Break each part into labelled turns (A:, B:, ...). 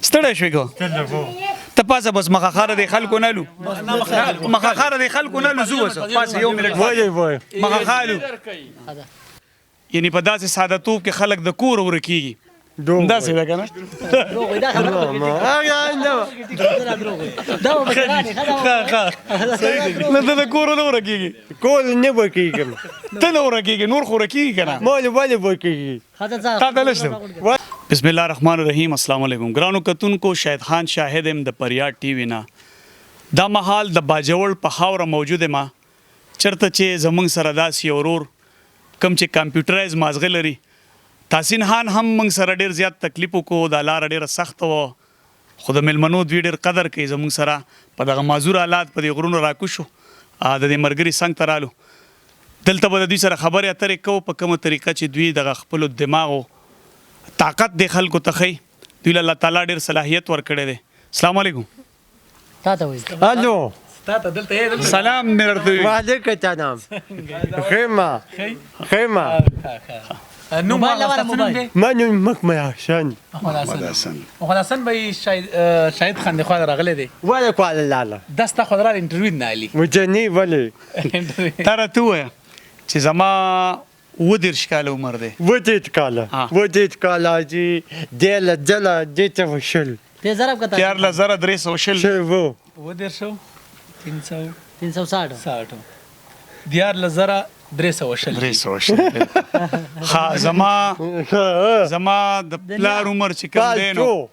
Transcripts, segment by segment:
A: ستړی شوې کو ته پاسه بس مخاخاره د خلکو نه لو مخاخاره د خلکو نه لو زو پاسه یو منټ
B: وای
A: مخاخالو یعنی په داسې ساده توپ کې خلک د کور ورکیږي داسې ده که نه نه ته د کور نه ورکیږي
B: کول نه ورکېږم
A: ته نه ورکیږي نور خو ورکیږي که نه
B: مال ولې ورکېږي
A: تا ته نشته بسم الله الرحمن الرحیم السلام علیکم ګرانو کتونکو شاهد خان شاهد ام د پریاد ټي وي نه دا مهال د باجوړ په خاوره موجود ما چرته چې زمونږ سره داسې یو ورور کم چې کمپیوټرایز مازغه لري تحسین خان هم موږ سره ډېر زیات تکلیف وکړو دا لاره ډېره سخته وه خو د میلمنو دوی ډېر قدر کوي زموږ سره په دغه معذور حالات په دې غرونو راکوشو د دې ملګري څنګ ته رالو دلته به د دوی سره خبرې اترې کوو په کومه طریقه چې دوی دغه خپلو دماغو طاقت د خلکو ته ښیي دوی له الله تعالی ډېر صلاحیت ورکړی دی السلام علیکم
B: الو
A: سلام مې درته وي
B: وعلیکم السلام خیمه خیمه من مکمل حسن
C: محمد حسن به شاهد خان خو راغلی دی
B: ولا قال لاله
C: دسته خو درال انټرویو نه علي
B: وجنی ولی
A: تا راته ووایه چې زما 30 کاله عمر دی
B: ودیت کاله جی دل جلا دیت وشل
A: تیار لزره 360
B: شو
C: ودرشو 360 دیار لزره 360
A: ها زما د پلار عمر چې کوم دی نو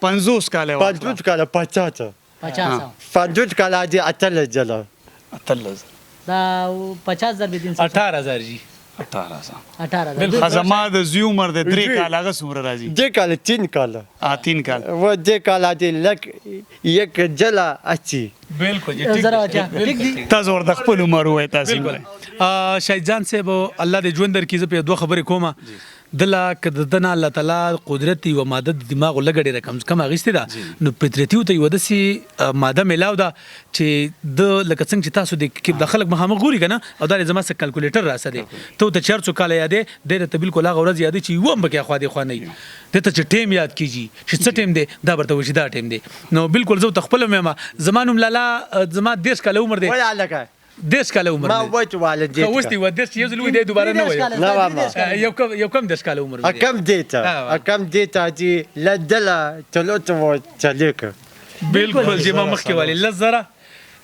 A: 50 کاله
B: 50 کاله 50 کاله جی اتل جلا
D: دا 50,000 دین
C: 18,000 جی
A: 18 زما د زی عمر د 3 کاله هغه څومره راځي
B: دې کاله 3 کاله
A: 3 کاله
B: و دې کاله دې لک یک جلا اچي
C: بالکل جی
A: تاسو ورته خپل عمر وای تاسو
C: شاهد جان صاحب الله دې ژوند درکړي زه په دوه خبرې کومه دله که د دنه الله تعالی قدرت و ماده د دماغ لګ ډېره کم اخیستې ده نو فطرتي ته یو داسې ماده میلاو ده چې د لکه څنګه چې تاسو د خلک مخامخ ګوري که نه او دا زما څه کلکولیټر راسه دی ته د 400 کاله یادې دی ته بالکل هغه ورځ یادې چې یو هم پکې خوا دې خوا نه وي دې ته چې ټیم یاد کېږي چې څه ټیم دی دا ورته وایي چې دا ټیم دی نو بالکل زه ته خپله ویم زما نوم لالا زما 10 کاله عمر دی
B: ولا لکه
C: 10 کاله عمر
B: ما وایي والد
C: که اوس دی و 10 یو ځل وي دی دوباره نه وایي یو کم 10 کاله عمر دی
B: کم دیتا جی لدلا تلوتو چلیک
C: بالکل جی ما مخکې والی لزره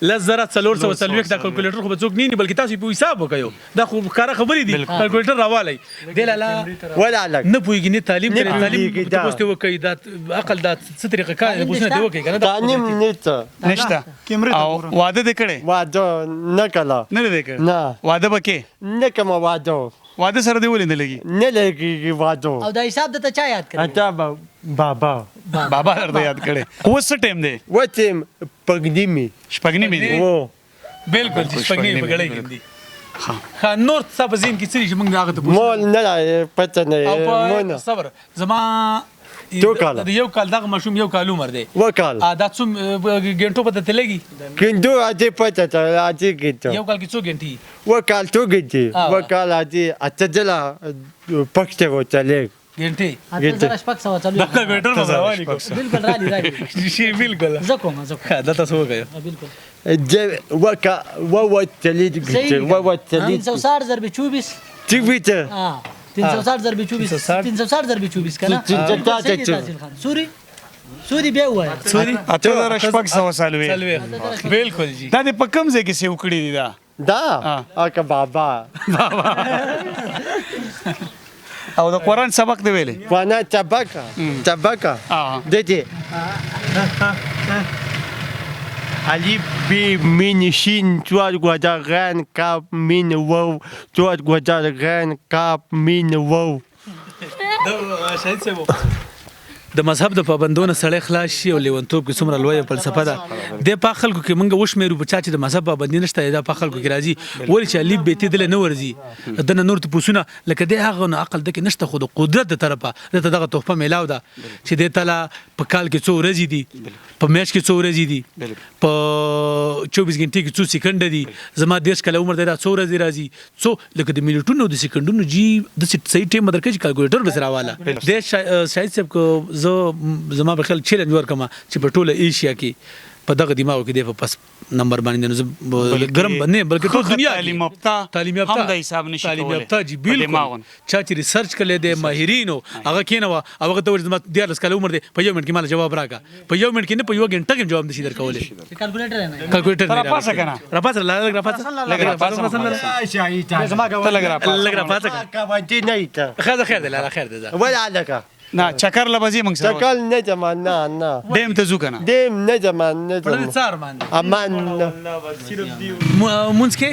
C: 440 دا کلکولیټر خو به څوک نه بلکې تاسو په حساب وکړو دا خو کاره خبرې دي کلکولیټر راوالی دی لالا
B: ولا لک
C: نه پوهېږي نه تعلیم کوي تاسو ته وکړي دا عقل دا څه طریقه کار بوسنه دی وکړي کنه
B: تعلیم نشته
A: او واده دې کړی
B: واده نه کلا
A: نه دې کړی
B: نه
A: واده به کې
B: نه کوم
A: واده سره دی ولې نه لګي
B: نه لګي واده
D: او دا حساب د ته چا یاد کړی
B: اته بابا
A: درته یاد کړی اوس څه ټیم دی
B: وتم پګنیمی
A: شپږنیمې دی
B: و
C: بالکل چې شپږنی په ګړۍ کې دي ها نور څه په ذهن کې څه چې موږ هغه ته
B: مول نه پته نه
C: مونه صبر زما
B: تو کال
C: یو کال دغه مشوم یو کال عمر دی
B: وکال
C: دا څوم ګنټو په ته لګي
B: کیندو اته پته ته اته کیته
C: یو کال کې څو ګنټي
B: وکال تو ګنټي وکال اته اتجلا پښته وته
C: ګنټي
D: اته شپږ سو چلو
C: دا کمپیوټر په راوالي
D: بالکل رالی
C: شي بالکل
D: زکو
C: دا تاسو وګورئ
D: بالکل
B: وکا ووتلید ګنټي ووتلید
D: 360 ضرب 24
B: تیویته
D: 360 ضرب 24 360 ضرب 24 کنه سوري بیا وای
C: سوري
A: 8600 سالوي
C: بالکل جی
A: دا دې په کوم ځای کې سیو کړی دی
B: دا اکه بابا
A: او د قرآن سبق دی ویلې
B: وانا تبکا ددی الف ب مين شين توات غدا غن كاب مين وو توات غدا غن كاب مين وو
C: شاهد صاحب د مذهب د پابندونو سړی خلاص شي او لیونتوب کې څومره لویه فلسفه ده د په خلکو کې مونږ وشمیرو په چا چې د مذهب پابندي نشته دا په خلکو کې راځي ولې چې الف بیت دل نه ورځي دنه نور ته پوسونه لکه د هغه عقل د کې نشته خو د قدرت د طرفه دغه تحفه میلاو ده چې د تعالی په کال کې څو ورځې دي په میاشت کې څو ورځې دي په 24 غنټې کې څو سکند دي زما 10 کاله عمر دی دا څو ورځې راځي څو لکه د منټونو د سکندونو جی د صحیح ټیم درکې کیلکولیټر به سره والا د شاید صاحب کو زه زما په خیال چیلنج ورکم چې په ټوله ایشیا کې په دغه دماغو کې دی په پس نمبر باندې نو ګرم باندې بلکې ټول دنیا
A: تعلیم یافته هم د حساب نشي
C: تعلیم
A: کولای
C: یافته جی بالکل چا چې ریسرچ کړي د ماهرینو هغه کینوه هغه ته ورته 14 کال عمر دی په یو منټ کې مال جواب راکا په یو منټ کې نه په یو غنټه کې جواب نشي درکولای
D: کیلکولیټر نه
C: کیلکولیټر
A: را پاسه کنه
C: را پاسه لګ را پاسه لګ را پاسه
B: كابتن نيتا
C: خیر دی لا خیر دی
B: ولا عليك
A: نه چکر لبزي موږ سره
B: شكل نجم نا
A: دیم ته ځو کنه
B: ديم نجم
C: په
B: نجم
C: دې څار باندې
B: امان
C: مونږ کې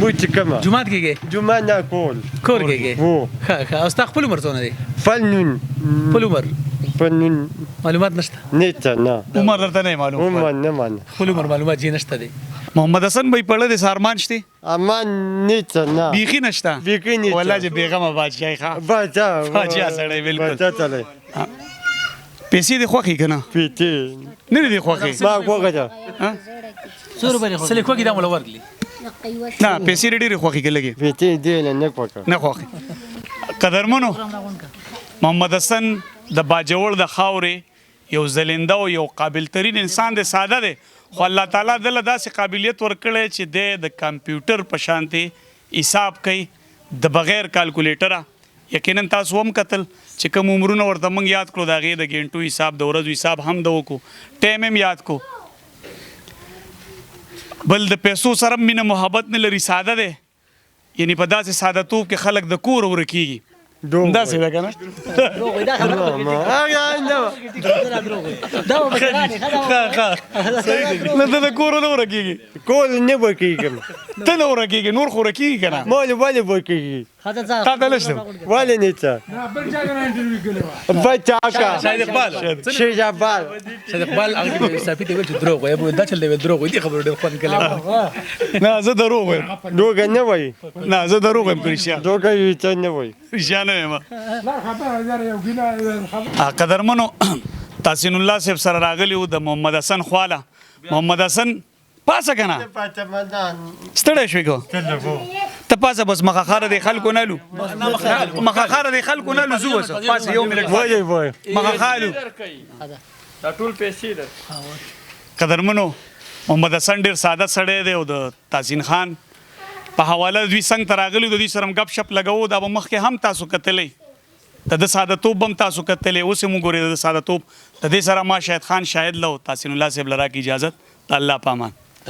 B: موت كما
C: جمعات کې
B: جمعنا كول
C: کور کې
B: هو
C: ښه او ستا خپل عمر څونه دی
B: فنن
C: خپل عمر
B: فنن
C: معلومات نشته
B: نيتا نا
A: عمر درته نه معلوم
B: هم نمان
C: خپل عمر معلومات یې نشته دی
A: محمد حسن بھائی پړه د سارمان شته
B: امان نيتا نا
A: بیخي نشته
B: بیخي نشته.
A: والله چې بیغمه بادشاہي ښه
B: باتا
A: فاجعه سړی بالکل.
B: باتا تلي
A: پیسې د خوخي کنه
B: فيتي
A: نه دي خوخي
B: ما وقتا
D: سور باندې خو
C: سلی کوګی دا مولا ورګلی
A: نه پیسې ډېرې خوخي کې لګي
B: فيتي دينا نقوكا
A: نه خوخي قدرمنو محمد حسن د باجوړ د خاورې یو زلنده او یو قابل ترین انسان دی ساده دی خو الله تعالی دله داسې قابلیت ورکړی چې د کمپیوټر په شانتي حساب کوي د بغیر کالکولیټره یقینا تاسو هم کتل چې کوم عمرونه ورته موږ یاد کړو د هغې د ګنټو حساب د ورځو حساب هم د وکړو ټایم هم یاد کو بل د پیسو سره مینه محبت نه لري ساده دی یعنی په داسې ساده توب کې خلک د کور ورکیږي داسې ده کنه
D: دروغ دا خبره دا
A: نه د کور نه ورکیږي
B: كل نبكيكم
A: ته نه ورکیږي نور خو ورکیږي کنه
B: مالي ولا بكيكي
D: خاطر
A: تا ته لشته
B: ولا نيتا بتاعك
C: شاید اقبال
B: شي جبال
C: شاید اقبال هغه کې صافي دی ویل چې دروغ وایي بو دا چل دی دروغ وایي خبر ډېر خوند کړي
A: نه زه دروغ وایم
B: دوغا نوي
A: نه زه دروغ وایم رښتیا
B: دوغا يتنوي
A: رښتیا نه وایم قدرمنو تحسین الله صاحب سره راغلی و د محمد حسن خواله محمد حسن پاسه کنه ستړی شوې کو ته پاسه بس مخاخاره د خلکو نه لو مخاخاره د خلکو نه لو زو وسه پاسه یو منټ
B: وای وای
A: مخاخالو
E: دا ټول پیسې ده
A: قدرمنو محمد حسن ډیر ساده سړی دی او د تحسین خان په حواله دوی څنګه تراغلی د دوی سره غپ شپ لګاو دا به مخکې هم تاسو کتلې د ساده توپ هم تاسو کتلې اوس هم ګورئ د ساده توپ د دې سره ما شاهد خان شاهد لو تحسین الله صاحب لرا کی اجازت الله پامان